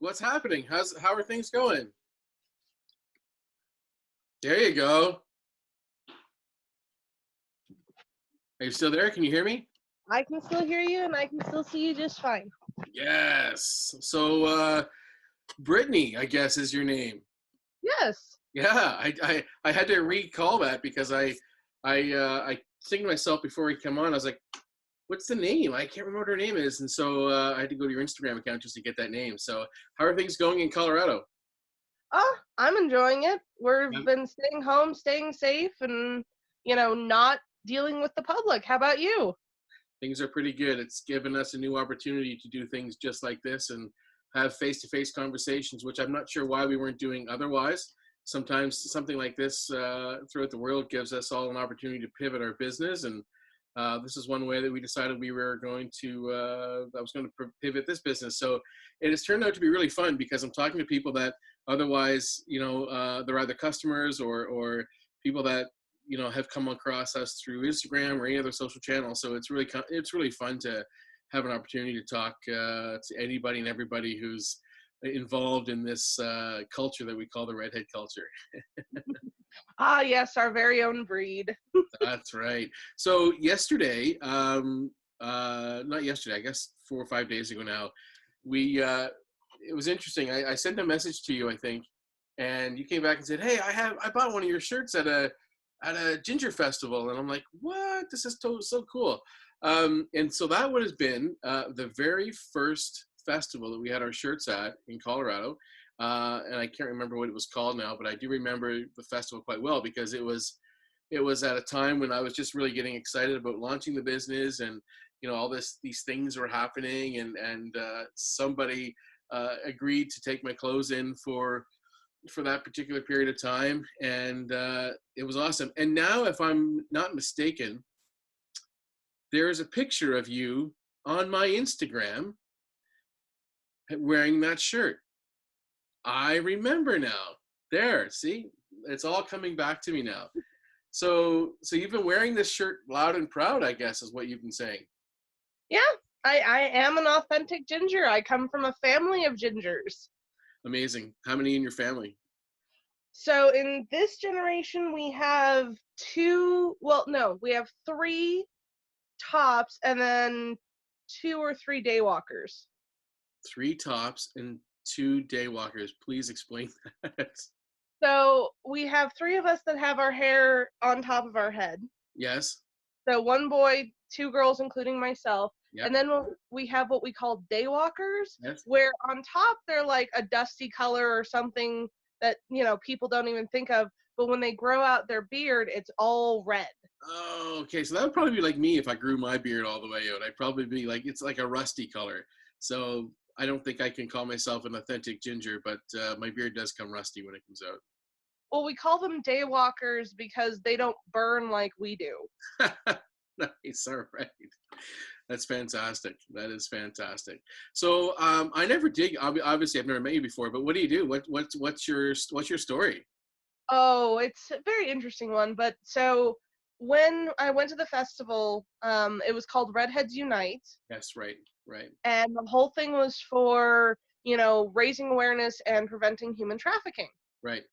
What's happening? How are things going? There you go. Are you still there? Can you hear me? I can still hear you and I can still see you just fine. Yes. So, Brittany, I guess is your name. Yes. Yeah, I had to recall that because I thinking to myself before we come on, I was like, what's the name? I can't remember what her name is, and so I had to go to your Instagram account just to get that name. So, how are things going in Colorado? Oh, I'm enjoying it. We've Yeah, been staying home, staying safe, and, not dealing with the public. How about you? things are pretty good. It's given us a new opportunity to do things just like this and have face-to-face conversations, which I'm not sure why we weren't doing otherwise. Sometimes something like this throughout the world gives us all an opportunity to pivot our business, and this is one way that we decided we were going to. I was going to pivot this business, so it has turned out to be really fun because I'm talking to people that otherwise, they're either customers or people that have come across us through Instagram or any other social channel. So it's really fun to have an opportunity to talk to anybody and everybody who's involved in this culture that we call the redhead culture. Ah, yes, our very own breed. That's right. So yesterday, not yesterday, I guess 4 or 5 days ago now, we it was interesting. I sent a message to you, I think, and you came back and said, "Hey, I bought one of your shirts at a ginger festival," and I'm like, "What? This is so cool." And so that would have been the very first festival that we had our shirts at in Colorado. And I can't remember what it was called now, but I do remember the festival quite well because it was at a time when I was just really getting excited about launching the business, and all these things were happening, and somebody agreed to take my clothes in for that particular period of time, and it was awesome. And now, if I'm not mistaken, there is a picture of you on my Instagram wearing that shirt. I remember now. There, see, it's all coming back to me now. So you've been wearing this shirt loud and proud, I guess, is what you've been saying. Yeah, I am an authentic ginger. I come from a family of gingers. Amazing. How many in your family? So in this generation, we have no, we have three tops and then two or three daywalkers. Three tops and two daywalkers. Please explain that. So we have three of us that have our hair on top of our head. Yes. So one boy, two girls, including myself. And Yep. then we have what we call daywalkers, Yes. where on top they're like a dusty color or something that, people don't even think of. But when they grow out their beard, it's all red. Oh, okay. So that would probably be like me if I grew my beard all the way out. I'd probably be like, it's like a rusty color. So I don't think I can call myself an authentic ginger, but my beard does come rusty when it comes Well, we call them daywalkers because they don't burn like we do. out. Nice. All right. That's fantastic. That is fantastic. So I never did. Obviously, I've never met you before. But what do you do? What's your story? Oh, it's a very interesting one. But so when I went to the festival, it was called Redheads Unite. Yes. Right. Right. And the whole thing was for, raising awareness and preventing human trafficking. Right.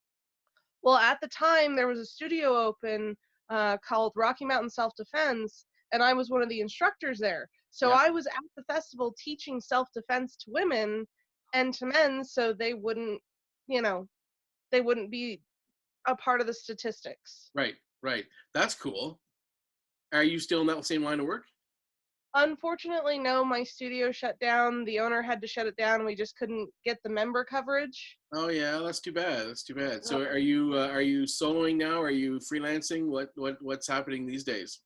Well, at the time, there was a studio open called Rocky Mountain Self Defense, and I was one of the instructors there. So Yep. I was at the festival teaching self defense to women and to men so you know, they wouldn't be a part of the statistics. Right. Right. That's cool. Are you still in that same line of work? Unfortunately, no, my studio shut down. The owner had to shut it down. We just couldn't get the member coverage. Oh yeah, that's too bad. That's too bad. So are you soloing now? Are you freelancing? What's happening these days?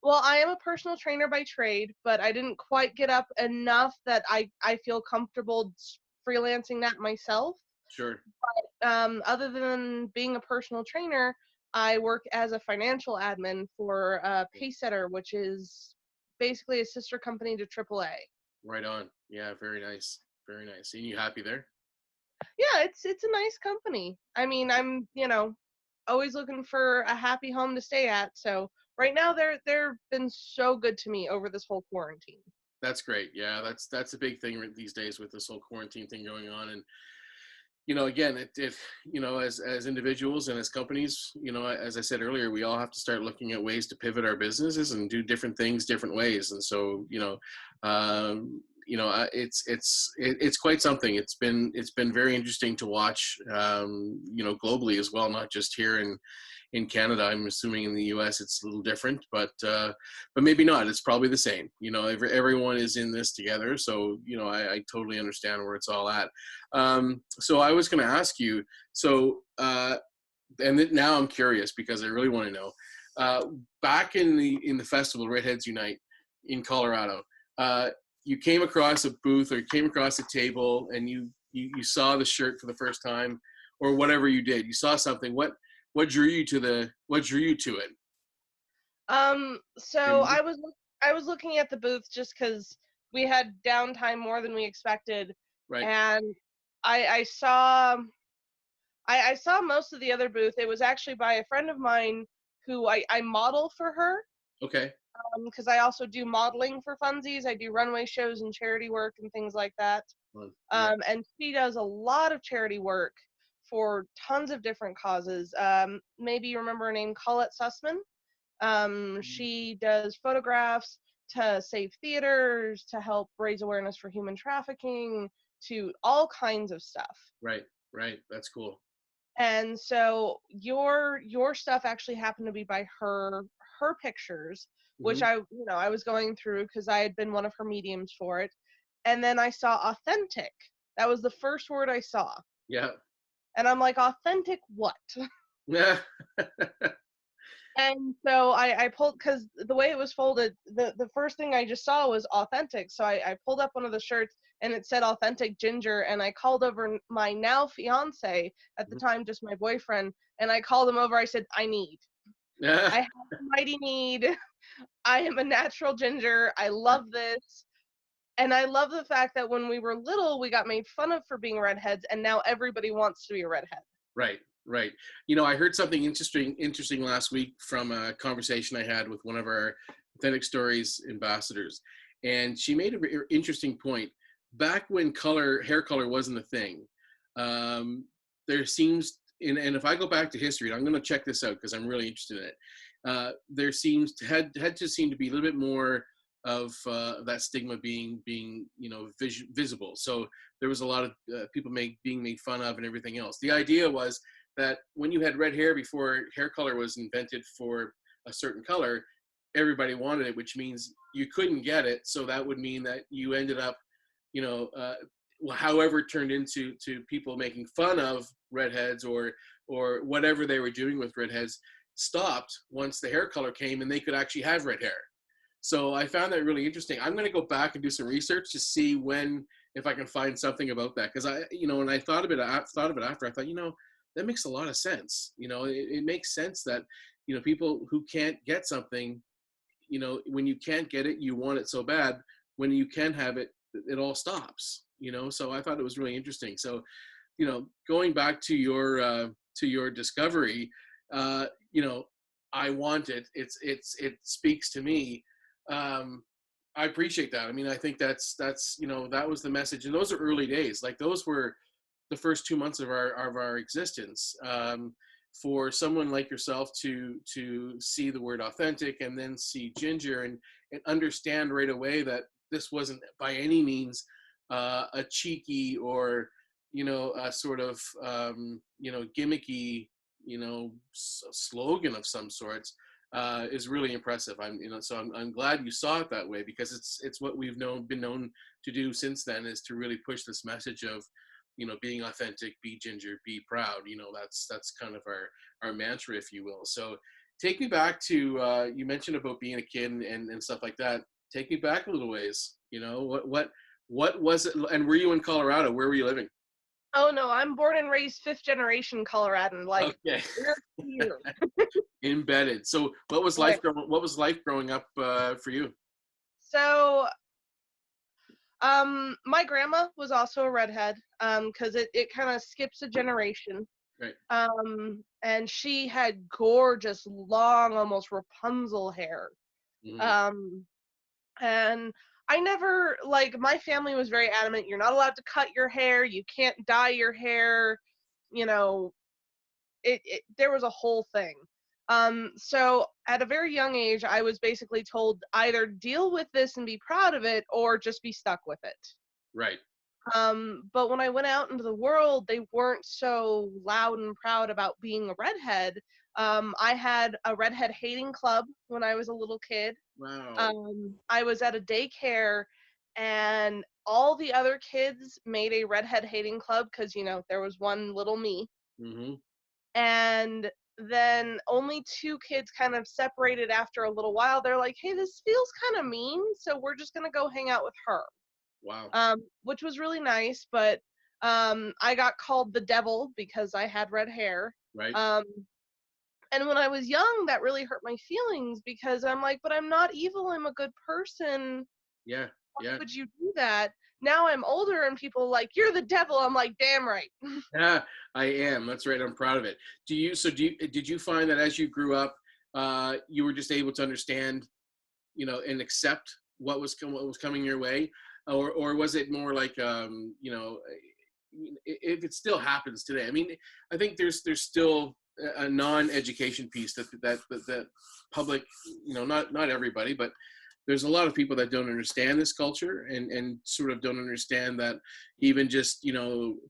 Well, I am a personal trainer by trade, but I didn't quite get up enough that I feel comfortable freelancing that myself. Sure. Other than being a personal trainer, I work as a financial admin for Paysetter, which is basically a sister company to AAA. Right on. Yeah, very nice. Very nice. And you happy there? Yeah, it's a nice company. I mean, I'm always looking for a happy home to stay at. So right now they've been so good to me over this whole quarantine. That's great. Yeah, that's a big thing these days with this whole quarantine thing going on. And again, it as individuals and as companies, as I said earlier, we all have to start looking at ways to pivot our businesses and do different things different ways. And so, it's quite something. It's been very interesting to watch, globally as well, not just here in Canada. I'm assuming in the U.S. it's a little different, but maybe not. It's probably the same. Everyone is in this together, so I totally understand where it's all at. So I was going to ask you. So now I'm curious because I really want to know. Uh, Back in the festival Redheads Unite in Colorado, you came across a booth or you came across a table and you saw the shirt for the first time, or whatever you did. You saw something. What drew you to it? So Remember? I was looking at the booth just because we had downtime more than we expected, Right. and I saw I saw most of the other booth. It was actually by a friend of mine who I model for her, Okay. because I also do modeling for funsies. I do runway shows and charity work and things like that. Well, yeah. And she does a lot of charity work for tons of different causes. Maybe you remember her name, Colette Sussman. She does photographs to save theaters, to help raise awareness for human trafficking, to all kinds of stuff. Right. Right. That's cool. And so your stuff actually happened to be by her pictures, which Hmm. I was going through because I had been one of her mediums for it. And then I saw authentic. That was the first word I saw. Yeah. And I'm like, authentic what? Yeah. And so I pulled, because the way it was folded, the first thing I just saw was authentic. So I pulled up one of the shirts and it said authentic ginger. And I called over my now fiance, at the time just my boyfriend, and I called him over. I said, Yeah. I have a mighty need. I am a natural ginger. I love this. And I love the fact that when we were little, we got made fun of for being redheads, and now everybody wants to be a redhead. Right, right. I heard something interesting last week from a conversation I had with one of our Authentic Stories ambassadors, and she made a very interesting point. Back when hair color wasn't a thing, there seems, and if I go back to history, and I'm going to check this out because I'm really interested in it. There seems to had to seem to be a little bit more of that stigma being visible. So there was a lot of people being made fun of and everything else. The idea was that when you had red hair before hair color was invented for a certain color, everybody wanted it, which means you couldn't get it. So that would mean that you ended up, you know, uh, however it turned into people making fun of redheads or whatever they were doing with redheads stopped once the hair color came and they could actually have red hair. So I found that really interesting. I'm going to go back and do some research to see if I can find something about that. Because when I thought of it after, I thought, that makes a lot of sense. It makes sense that, people who can't get something, when you can't get it, you want it so bad. When you can have it, it all stops, So I thought it was really interesting. So, going back to your discovery, uh, you know, I want it. It speaks to me. um, I appreciate that. I mean, I think that's that was the message, and those are early days. Like those were the first 2 months of our existence. For someone like yourself to see the word authentic and then see ginger and understand right away that this wasn't by any means a cheeky or a sort of gimmicky slogan of some sorts is really impressive. I'm glad you saw it that way because it's what we've been known to do since then, is to really push this message of being authentic, be ginger, be proud. That's kind of our mantra, if you will. So take me back to you mentioned about being a kid and stuff like that. Take me back a little ways. What was it? And were you in Colorado? Where were you living? Oh no, I'm born and raised fifth generation Coloradan. Like, Okay. we're here. Embedded. So what was life Right. growing up for you? So, my grandma was also a redhead, because it kind of skips a generation. Right. And she had gorgeous, long, almost Rapunzel hair. Hmm. Um, and I never, like, my family was very adamant, you're not allowed to cut your hair, you can't dye your hair, you know, there was a whole thing. So at a very young age, I was basically told either deal with this and be proud of it or just be stuck with it. Right. But when I went out into the world, they weren't so loud and proud about being a redhead. I had a redhead hating club when I was a little kid. Wow. I was at a daycare, and all the other kids made a redhead hating club because, there was one little me. Hmm. And then only two kids kind of separated after a little while. They're like, hey, this feels kind of mean, so we're just going to go hang out with her, Wow. which was really nice. But I got called the devil because I had red hair. Right. Um, and when I was young, that really hurt my feelings because I'm like, but I'm not evil. I'm a good person. Yeah. Why Yeah. would you do that? Now I'm older and people are like, you're the devil. I'm like, damn right. Yeah, I am. That's right. I'm proud of it. Did you find that as you grew up, you were just able to understand, and accept what was coming your way, or was it more like, if it still happens today? I mean, I think there's still a non-education piece that public, not everybody, but there's a lot of people that don't understand this culture and sort of don't understand that even just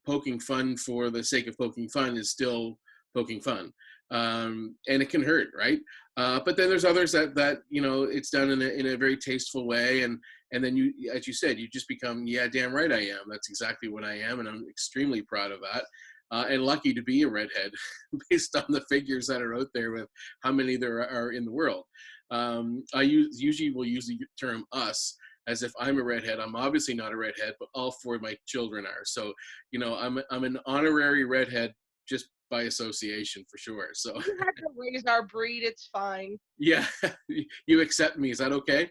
poking fun for the sake of poking fun is still poking fun, and it can hurt, right? But then there's others that it's done in a very tasteful way, and then you, as you said, you just become, yeah, damn right I am. That's exactly what I am, and I'm extremely proud of that. And lucky to be a redhead based on the figures that are out there with how many there are in the world. Usually will use the term us as if I'm a redhead. I'm obviously not a redhead, but all four of my children are. So, I'm an honorary redhead just by association for sure. So, You had to raise our breed. It's fine. yeah, you accept me. Is that okay?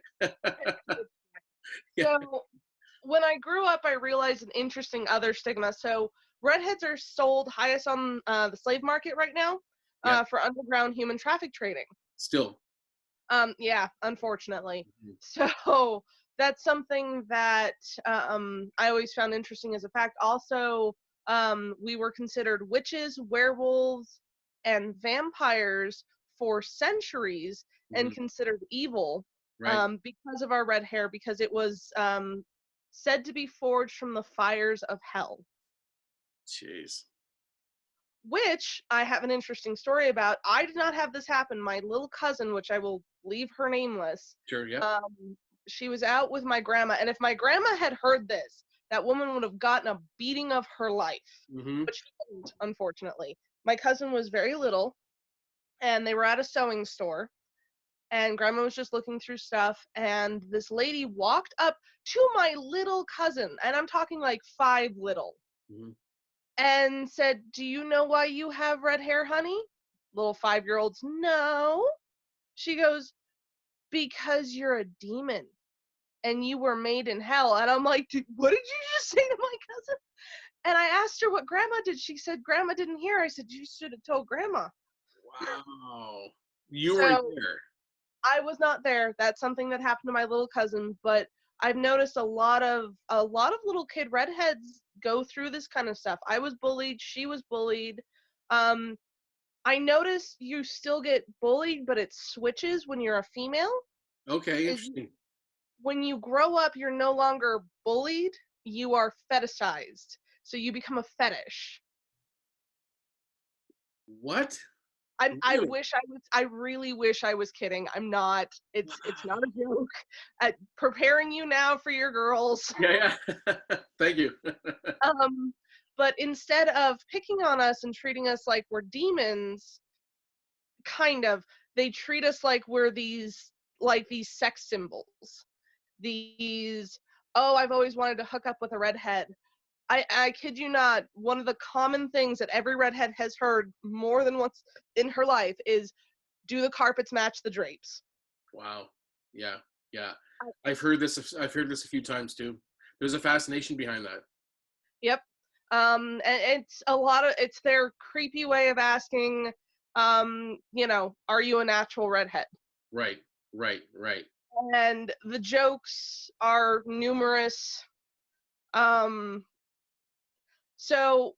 Yeah, So when I grew up, I realized an interesting other stigma. So redheads are sold highest on the slave market right now yeah, for underground human traffic trading. still. Yeah, unfortunately. Mhm. So that's something that I always found interesting as a fact. Also, we were considered witches, werewolves, and vampires for centuries and Mhm. considered evil Right. because of our red hair, because it was said to be forged from the fires of hell. Jeez. Which I have an interesting story about. I did not have this happen. My little cousin, which I will leave her nameless, Sure. Yep. she was out with my grandma, and if my grandma had heard this, that woman would have gotten a beating of her life, Hmm. but she didn't, unfortunately. My cousin was very little, and they were at a sewing store, and grandma was just looking through stuff, and this lady walked up to my little cousin, and I'm talking like 5 little, Hmm. and said, "Do you know why you have red hair, honey?" Little 5-year-olds, "No." She goes, "Because you're a demon and you were made in hell." And I'm like, what did you just say to my cousin? And I asked her what grandma did. She said, grandma didn't hear. I said, you should have told grandma. Wow. You were So there. I was not there. That's something that happened to my little cousin, but I've noticed a lot of little kid redheads go through this kind of stuff. I was bullied, she was bullied. Um, I notice you still get bullied, but it switches when you're a female. Okay. Is Interesting. when you grow up, you're no longer bullied, you are fetishized. So you become a fetish. What? I Really? wish I really wish I was kidding. I'm not. It's not a joke. Preparing you now for your girls. Yeah. Yeah. Thank you. Um, but instead of picking on us and treating us like we're demons, kind of, they treat us like these sex symbols. These, oh, I've always wanted to hook up with a redhead. I kid you not, one of the common things that every redhead has heard more than once in her life is, do the carpets match the drapes? Wow. Yeah. Yeah. I- I've heard this a few times too. There's a fascination behind that. Yep. And it's their creepy way of asking, are you a natural redhead? Right. Right. Right. and the jokes are numerous. Um, so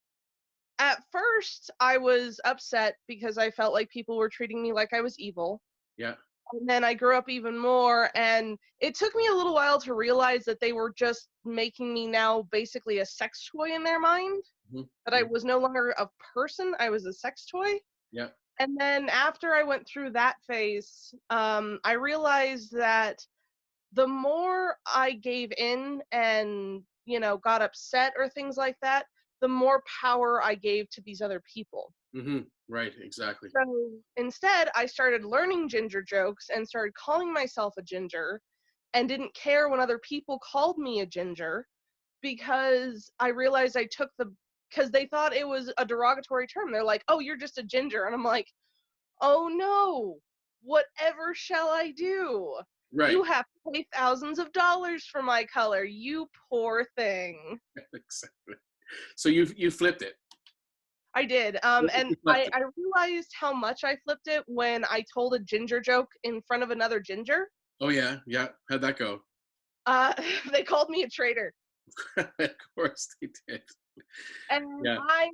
at first, I was upset because I felt like people were treating me like I was evil. Yeah. And then I grew up even more, and it took me a little while to realize that they were just making me now basically a sex toy in their mind, Mhm. that I was no longer a person, I was a sex toy. Yeah. And then after I went through that phase, I realized that the more I gave in and, got upset or things like that, the more power I gave to these other people. Right. Exactly. So instead, I started learning ginger jokes and started calling myself a ginger and didn't care when other people called me a ginger, because I realized because they thought it was a derogatory term. They're like, oh, you're just a ginger. And I'm like, oh no, whatever shall I do? Right. You have to pay thousands of dollars for my color, you poor thing. Exactly. So you flipped it. I did. And You flipped it. I realized how much I flipped it when I told a ginger joke in front of another ginger. Oh yeah. Yeah. How'd that go? Uh, they called me a traitor. Of course they did. And Yeah. I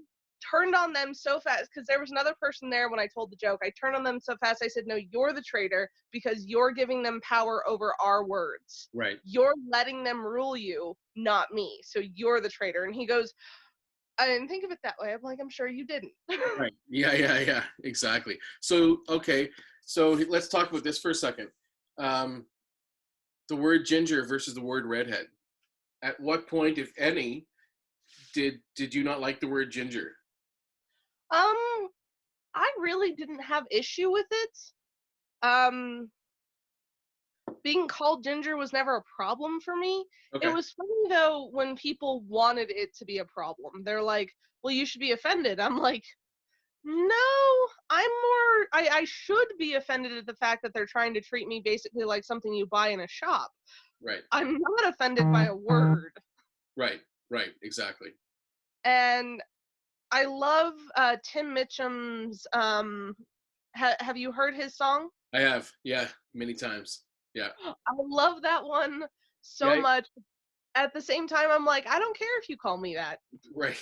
turned on them so fast because there was another person there when I told the joke. I turned on them so fast. I said, no, you're the traitor because you're giving them power over our words. Right. You're letting them rule you, not me. So you're the traitor. And he goes, I didn't think of it that way. I'm like, I'm sure you didn't. Right. Yeah. Yeah. Yeah. Exactly. So okay. So let's talk about this for a second. Um, the word ginger versus the word redhead. At what point, if any, did you not like the word ginger? um, I really didn't have issue with it. Um, being called ginger was never a problem for me. It Okay. was funny though when people wanted it to be a problem. They're like, well, you should be offended. I'm like, no, I should be offended at the fact that they're trying to treat me basically like something you buy in a shop. Right. I'm not offended by a word. Right. Right. Exactly. And I love Tim Mitchum's have you heard his song? I have. Yeah. Many times. Yeah. I love that one so Yeah. much. At the same time, I'm like, I don't care if you call me that. Right.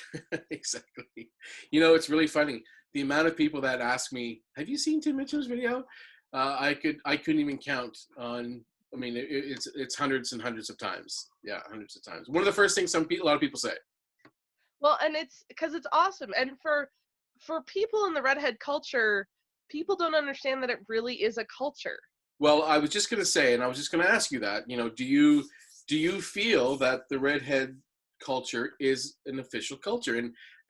Exactly. You know, it's really funny. The amount of people that ask me, "Have you seen Tim Mitchell's video?" I couldn't even count on. I mean, it's hundreds and hundreds of times. Yeah, hundreds of times. One of the first things a lot of people say. Well, and it's because it's awesome. And for people in the redhead culture, people don't understand that it really is a culture. Well, I was just going to say, and I was just going to ask you that. You know, do you feel that the redhead culture is an official culture?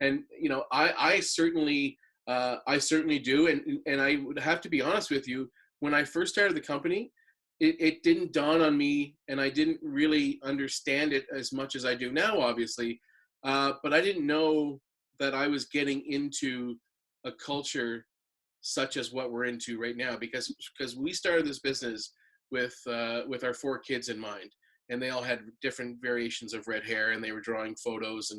And you know, I certainly do. And I would have to be honest with you. When I first started the company, it didn't dawn on me, and I didn't really understand it as much as I do now, obviously. But I didn't know that I was getting into a culture such as what we're into right now, because we started this business with our four kids in mind, and they all had different variations of red hair, and they were drawing photos,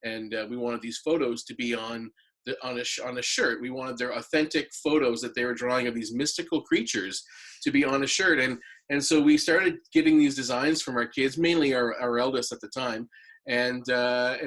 and we wanted these photos to be on a shirt. We wanted their authentic photos that they were drawing of these mystical creatures to be on a shirt, and so we started getting these designs from our kids, mainly our eldest at the time, and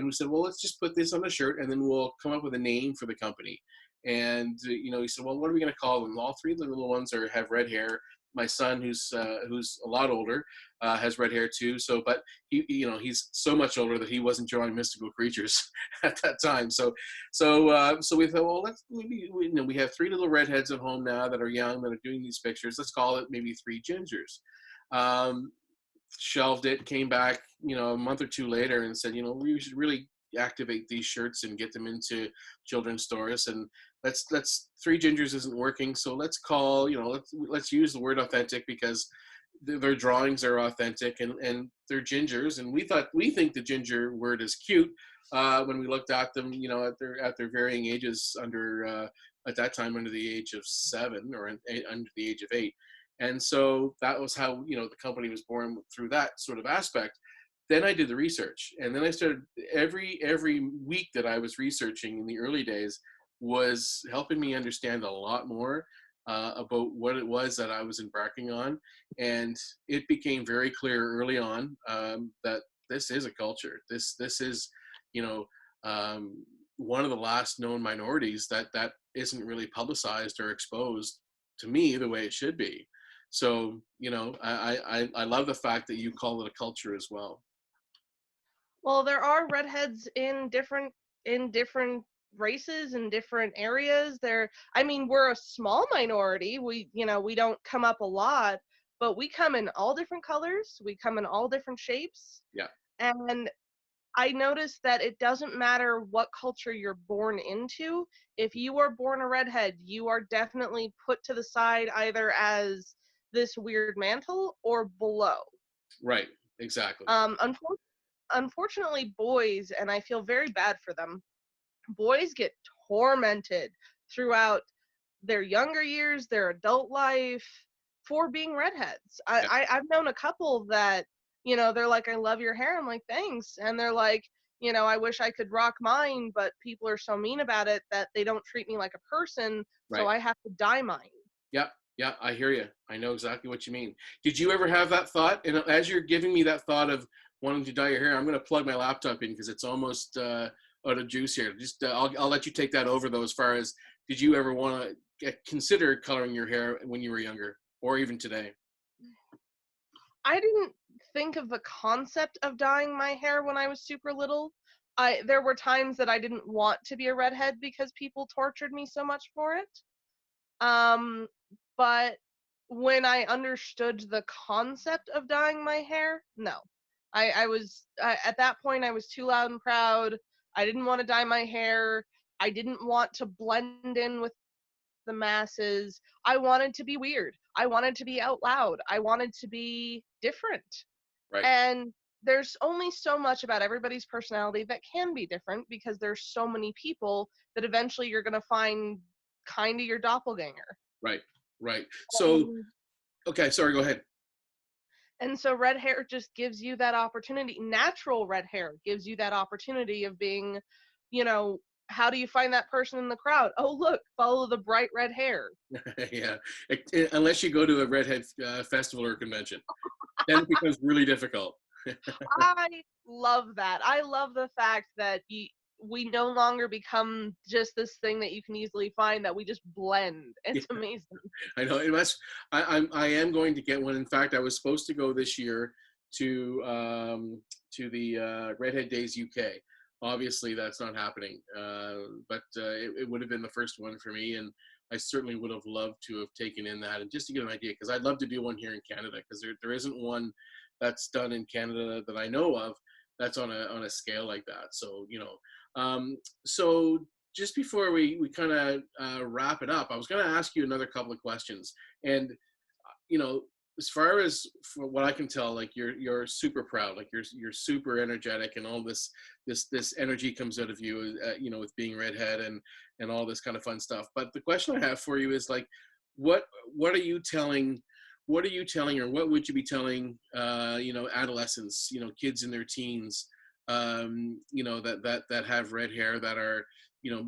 we said, well, let's just put this on a shirt, and then we'll come up with a name for the company. And you know, he said, well, what are we going to call them? All three of the little ones have red hair. My son, who's a lot older, has red hair too. So, but he's so much older that he wasn't drawing mystical creatures at that time. So we thought, well, we have three little redheads at home now that are young, that are doing these pictures. Let's call it maybe three gingers. Um, Shelved it, came back, a month or two later, and said, we should really activate these shirts and get them into children's stores. And let's three gingers isn't working, so let's call, let's use the word authentic, because their drawings are authentic, and they're gingers. And we think the ginger word is cute when we looked at them, at their varying ages, at that time under the age of 7, or under the age of 8. And so that was how, the company was born, through that sort of aspect. Then I did the research, and then I started every week that I was researching in the early days was helping me understand a lot more. about what it was that I was embarking on, and it became very clear early on that this is a culture. This is, you know, um, one of the last known minorities that isn't really publicized or exposed to me the way it should be. So, I love the fact that you call it a culture as well. Well, there are redheads in different races and different areas. I mean, we're a small minority. We don't come up a lot, but we come in all different colors. We come in all different shapes. Yeah, And I noticed that it doesn't matter what culture you're born into. If you are born a redhead, you are definitely put to the side either as this weird mantle or below. right, exactly. Um, unfor- Unfortunately, boys, and I feel very bad for them, boys get tormented throughout their younger years, their adult life, for being redheads. Yeah, I've known a couple that, they're like, I love your hair. I'm like, thanks. And they're like, I wish I could rock mine, but people are so mean about it that they don't treat me like a person, so right. I have to dye mine. Yeah, yeah, I hear you. I know exactly what you mean. Did you ever have that thought? And as you're giving me that thought of wanting to dye your hair, I'm going to plug my laptop in because it's almost out of juice here. Just I'll let you take that over though. As far as did you ever want to consider coloring your hair when you were younger, or even today? I didn't think of the concept of dyeing my hair when I was super little. There were times that I didn't want to be a redhead because people tortured me so much for it. Um, but when I understood the concept of dyeing my hair, no. At that point I was too loud and proud. I didn't want to dye my hair. I didn't want to blend in with the masses. I wanted to be weird. I wanted to be out loud. I wanted to be different. Right, And there's only so much about everybody's personality that can be different because there's so many people that eventually you're going to find kind of your doppelganger. right, right. So, And, okay, sorry, go ahead. and so red hair just gives you that opportunity. Natural red hair gives you that opportunity of being, you know, how do you find that person in the crowd? Oh, look, follow the bright red hair. Yeah, unless you go to a redhead festival or convention, then it becomes really difficult. I love that. I love the fact that we no longer become just this thing that you can easily find, that we just blend. It's amazing. I know it must. I am going to get one. In fact, I was supposed to go this year to the Redhead Days UK. Obviously, that's not happening. But it would have been the first one for me, and I certainly would have loved to have taken in that, and just to get an idea, because I'd love to do one here in Canada, because there isn't one that's done in Canada that I know of that's on a scale like that. So so just before we kind of wrap it up, I was going to ask you another couple of questions. And you know, as far as for what I can tell, like you're super proud, like you're super energetic, and all this energy comes out of you, with being redhead and all this kind of fun stuff. But the question I have for you is like, what what are you telling? What are you telling, or what would you be telling, adolescents, kids in their teens, that have red hair, that are,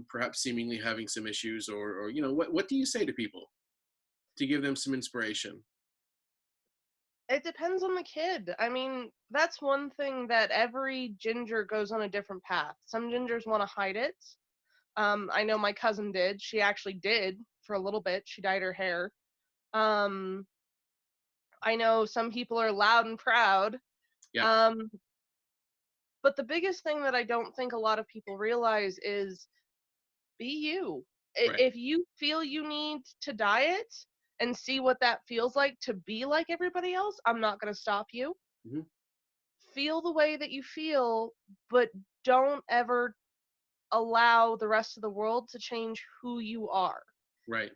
perhaps seemingly having some issues, or what do you say to people to give them some inspiration? It depends on the kid. I mean, that's one thing, that every ginger goes on a different path. Some gingers want to hide it. I know my cousin did. She actually did for a little bit. She dyed her hair. Um, I know some people are loud and proud. Yeah, Um, but the biggest thing that I don't think a lot of people realize is, be you. right. If you feel you need to diet and see what that feels like to be like everybody else, I'm not going to stop you. Hmm. Feel the way that you feel, but don't ever allow the rest of the world to change who you are. Right.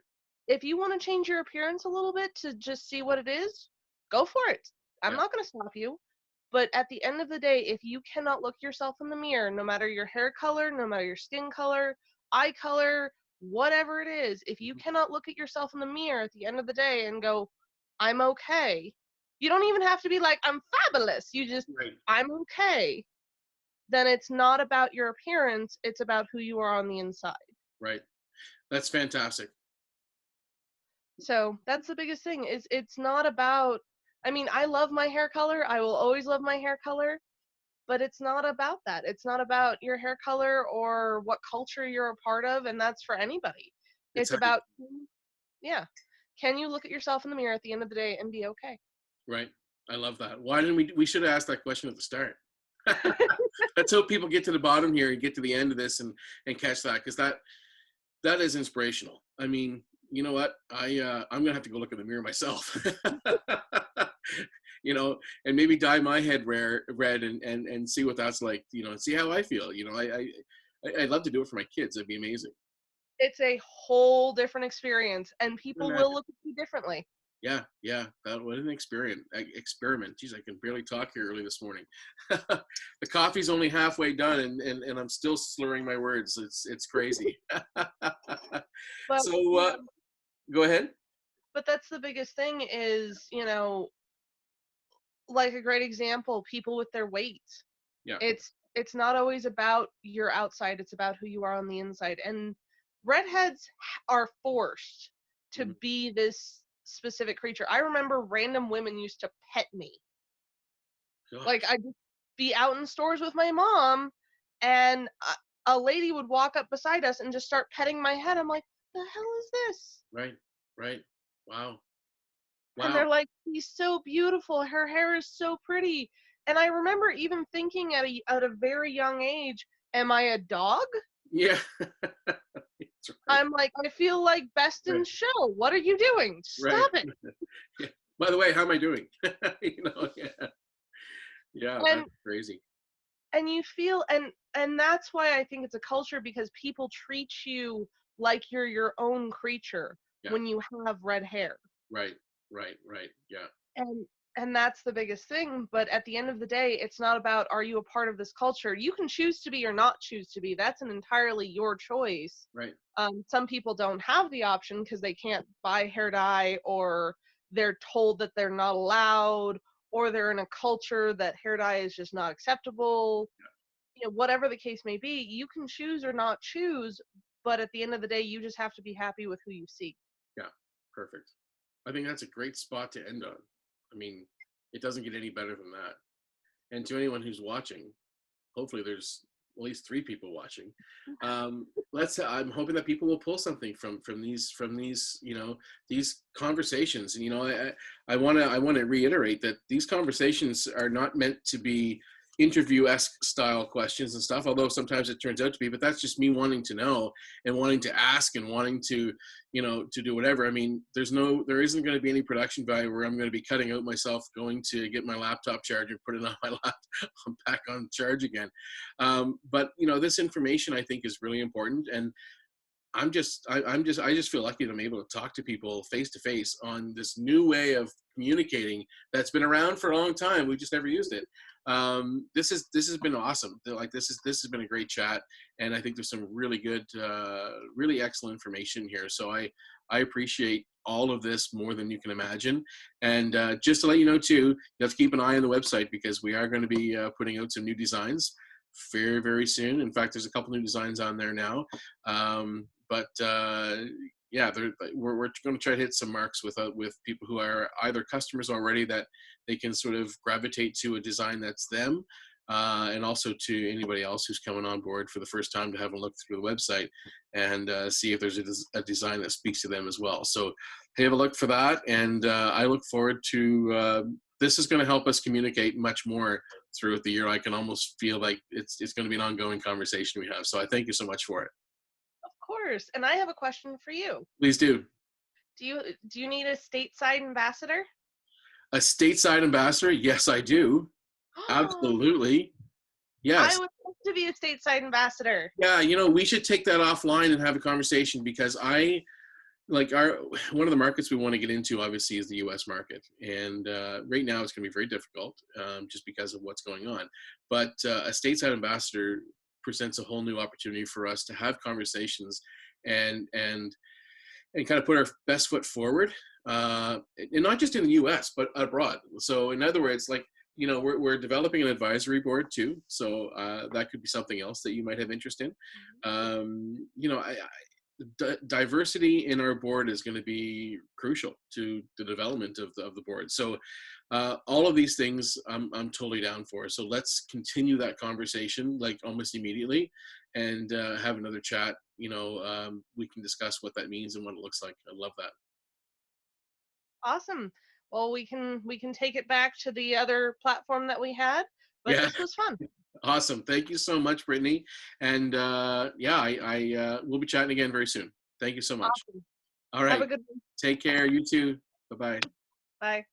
If you want to change your appearance a little bit to just see what it is, go for it. I'm Yeah. not going to stop you. But at the end of the day, if you cannot look yourself in the mirror, no matter your hair color, no matter your skin color, eye color, whatever it is, if you Mhm. cannot look at yourself in the mirror at the end of the day and go, I'm okay, you don't even have to be like, I'm fabulous. You just, Right. I'm okay. Then it's not about your appearance, it's about who you are on the inside. Right. That's fantastic. So that's the biggest thing is it's not about, I mean, I love my hair color. I will always love my hair color, but it's not about that. It's not about your hair color or what culture you're a part of, and that's for anybody. It's It's how you, about, yeah, can you look at yourself in the mirror at the end of the day and be okay? right. I love that. Why didn't we should have asked that question at the start. Let's hope people get to the bottom here and get to the end of this and catch that, because that is inspirational. I mean, you know what? I'm gonna have to go look in the mirror myself. You know, and maybe dye my head red and see what that's like. You know, and see how I feel. You know, I'd love to do it for my kids. That'd be amazing. It's a whole different experience, and people will Imagine. look at you differently. Yeah, yeah. That what an experiment. Geez, I can barely talk here early this morning. The coffee's only halfway done, and I'm still slurring my words. It's crazy. But So go ahead. that's the biggest thing is, like a great example, people with their weight. Yeah. It's not always about your outside, it's about who you are on the inside. And redheads are forced to Mhm. be this specific creature. I remember random women used to pet me. Like Gosh. I'd just be out in stores with my mom, and a lady would walk up beside us and just start petting my head. I'm like, the hell is this? Right. Right. Wow. And Wow. they're like, she's so beautiful, her hair is so pretty. And I remember even thinking at a very young age, am I a dog? Yeah. That's right. I'm like, I feel like best in Right. show. What are you doing? Right. Stop it. Yeah. By the way, how am I doing? You know, yeah. Yeah, And that's crazy. you feel, and that's why I think it's a culture, because people treat you like you're your own creature Yeah. when you have red hair. Right. Right. Right. Yeah. And that's the biggest thing. But at the end of the day, it's not about, are you a part of this culture? You can choose to be or not choose to be. That's an entirely your choice. Right. Some people don't have the option because they can't buy hair dye, or they're told that they're not allowed, or they're in a culture that hair dye is just not acceptable. Whatever the case may be, you can choose or not choose, but at the end of the day, you just have to be happy with who you see. Yeah. Perfect. I think that's a great spot to end on. I mean, it doesn't get any better than that. And to anyone who's watching, hopefully there's at least three people watching. Let's. I'm hoping that people will pull something from these these conversations. And I want to reiterate that these conversations are not meant to be interview-esque style questions and stuff, although sometimes it turns out to be. But that's just me wanting to know and wanting to ask and wanting to to do whatever. I mean, there isn't going to be any production value where I'm going to be cutting out myself going to get my laptop charger, put it on my laptop, back on charge again. But this information I think is really important, and I just feel lucky that I'm able to talk to people face to face on this new way of communicating that's been around for a long time. We just never used it. This has been awesome. Like this has been a great chat, and I think there's some really good, really excellent information here. So I appreciate all of this more than you can imagine. And just to let you know too, you have to keep an eye on the website because we are going to be putting out some new designs very very soon. In fact, there's a couple new designs on there now. But yeah, we're going to try to hit some marks with people who are either customers already that they can sort of gravitate to a design that's them, and also to anybody else who's coming on board for the first time to have a look through the website and see if there's a design that speaks to them as well. So have a look for that, and I look forward to. This is going to help us communicate much more throughout the year. I can almost feel like it's going to be an ongoing conversation we have. So I thank you so much for it. Of course. And I have a question for you. Please do. Do you need a stateside ambassador? A stateside ambassador? Yes, I do. Absolutely. I Yes. would love to be a stateside ambassador. Yeah, we should take that offline and have a conversation because I like our one of the markets we want to get into obviously is the US market. And right now it's going to be very difficult just because of what's going on. But a stateside ambassador presents a whole new opportunity for us to have conversations and and and kind of put our best foot forward, and not just in the U.S. but abroad. So, in other words, like we're developing an advisory board too. So that could be something else that you might have interest in. diversity in our board is going to be crucial to the development of the board. So all of these things I'm totally down for. So let's continue that conversation like almost immediately, and have another chat. We can discuss what that means and what it looks like. I love that. Awesome. Well, we can take it back to the other platform that we had, but Yeah, this was fun. awesome. Thank you so much, Brittany. And yeah, I we'll be chatting again very soon. Thank you so much. Awesome. All Have a right. good one. Take care. You too. Bye bye. Bye.